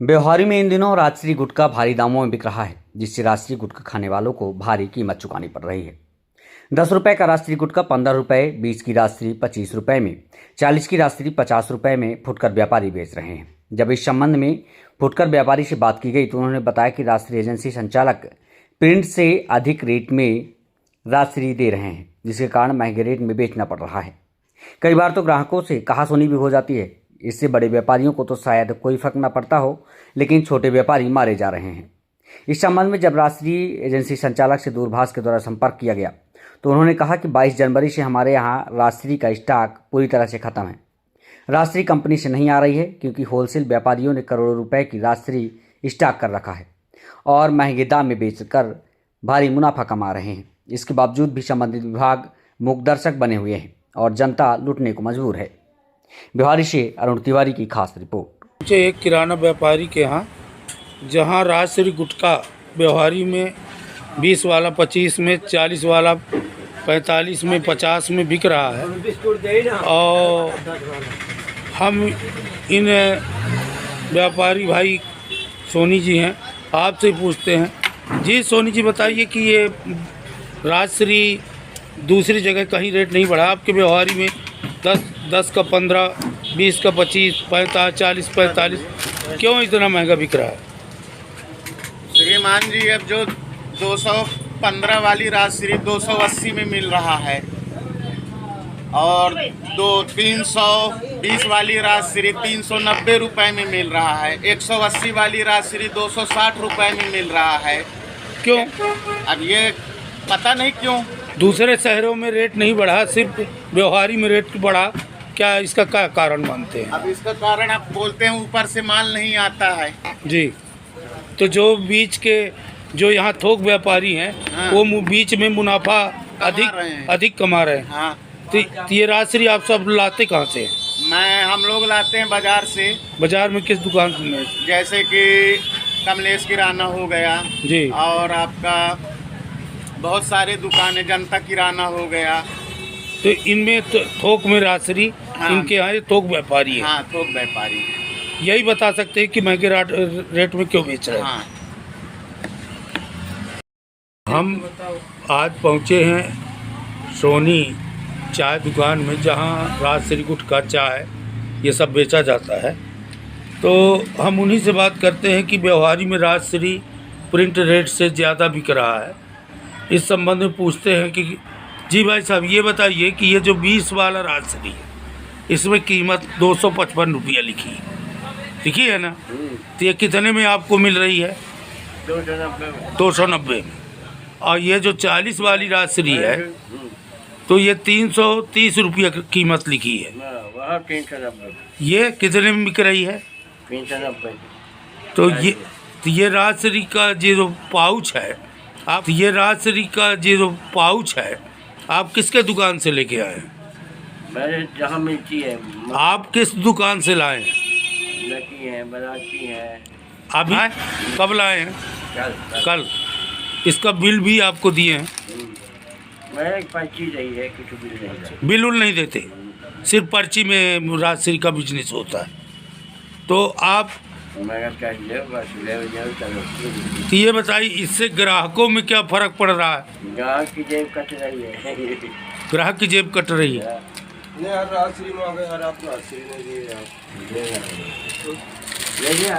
ब्यौहारी में इन दिनों राजश्री गुटखा भारी दामों में बिक रहा है, जिससे राजश्री गुटखा खाने वालों को भारी कीमत चुकानी पड़ रही है। 10 रुपए का राजश्री गुटखा 15 रुपए, 20 की राजश्री 25 रुपए में, 40 की राजश्री 50 रुपए में फुटकर व्यापारी बेच रहे हैं। जब इस संबंध में फुटकर व्यापारी से बात की गई तो उन्होंने बताया कि राजश्री एजेंसी संचालक प्रिंट से अधिक रेट में राजश्री दे रहे हैं, जिसके कारण महंगे रेट में बेचना पड़ रहा है। कई बार तो ग्राहकों से कहासुनी भी हो जाती है। इससे बड़े व्यापारियों को तो शायद कोई फर्क न पड़ता हो, लेकिन छोटे व्यापारी मारे जा रहे हैं। इस संबंध में जब राजश्री एजेंसी संचालक से दूरभाष के द्वारा संपर्क किया गया तो उन्होंने कहा कि 22 जनवरी से हमारे यहाँ राजश्री का स्टॉक पूरी तरह से खत्म है। राजश्री कंपनी से नहीं आ रही है क्योंकि होलसेल व्यापारियों ने करोड़ों रुपए की राजश्री स्टॉक कर रखा है और महंगे दाम में बेचकर भारी मुनाफा कमा रहे हैं। इसके बावजूद भी संबंधित विभाग मूकदर्शक बने हुए हैं और जनता लूटने को मजबूर है। ब्यौहारी से अरुण तिवारी की खास रिपोर्ट। मुझे एक किराना व्यापारी के यहाँ जहाँ राजश्री गुटखा ब्यौहारी में 20 वाला 25 में, 40 वाला 45 में, 50 में बिक रहा है और हम इन व्यापारी भाई सोनी जी हैं, आपसे पूछते हैं। जी सोनी जी, बताइए कि ये राजश्री दूसरी जगह कहीं रेट नहीं बढ़ा, आपके ब्यौहारी में 10 का 15, 20 का 25, 45, 40, 45 क्यों इतना महंगा बिक रहा है? श्रीमान जी, अब जो 215 वाली राजश्री 280 में मिल रहा है और 320 वाली राजश्री 390 रुपए में मिल रहा है। 180 वाली राजश्री 260 रुपए में मिल रहा है। क्यों? अब ये पता नहीं क्यों। दूसरे शहरों में रेट नहीं बढ़ा, सिर्फ ब्यौहारी में रेट बढ़ा, क्या इसका क्या कारण मानते हैं? अब इसका कारण आप बोलते हैं ऊपर से माल नहीं आता है जी। तो जो बीच के जो यहाँ थोक व्यापारी हैं, हाँ, वो बीच में मुनाफा अधिक कमा रहे हैं। हाँ। तो ये राजश्री आप सब लाते कहाँ से? हम लोग लाते हैं बाजार से। बाजार में किस दुकान से? जैसे कि कमलेश किराना हो गया जी, और आपका बहुत सारे दुकानें, जनता किराना हो गया। तो इनमें थोक में राजश्री, हाँ, इनके यहाँ थोक व्यापारी है। हाँ, थोक व्यापारी है। यही बता सकते हैं कि महंगे रेट में क्यों बेच रहे हैं। हाँ। हम आज पहुँचे हैं सोनी चाय दुकान में, जहाँ राजश्री गुटखा चाय ये सब बेचा जाता है। तो हम उन्हीं से बात करते हैं कि ब्यौहारी में राजश्री प्रिंट रेट से ज़्यादा बिक रहा है। इस संबंध में पूछते हैं कि जी भाई साहब, ये बताइए कि ये जो 20 वाला राजश्री है, इसमें कीमत 255 रुपया लिखी है ना? तो ये कितने में आपको मिल रही है? 290 में। और ये जो 40 वाली राजश्री है तो ये 330 रुपया कीमत लिखी है। ये कितने में बिक रही है? 390। तो ये राजश्री का जो पाउच है, आप ये राजश्री का जो पाउच है आप किसके दुकान से लेके आए हैं? मेरे जहाँ मिलती है। आप किस दुकान से लाए हैं? लकी है, बनाती है। अभी कब लाए हैं? कल। इसका बिल भी आपको दिए हैं? मेरे एक पर्ची रही है, कुछ बिल नहीं। बिल उल नहीं देते, सिर्फ पर्ची में राजश्री का बिजनेस होता है। तो आप तो ये बताइए, इससे ग्राहकों में क्या फ़र्क पड़ रहा है? ग्राहक की जेब कट रही है। ग्राहक की जेब कट रही है। नहीं, राजश्री में आ गए, आप राजश्री नहीं दिए।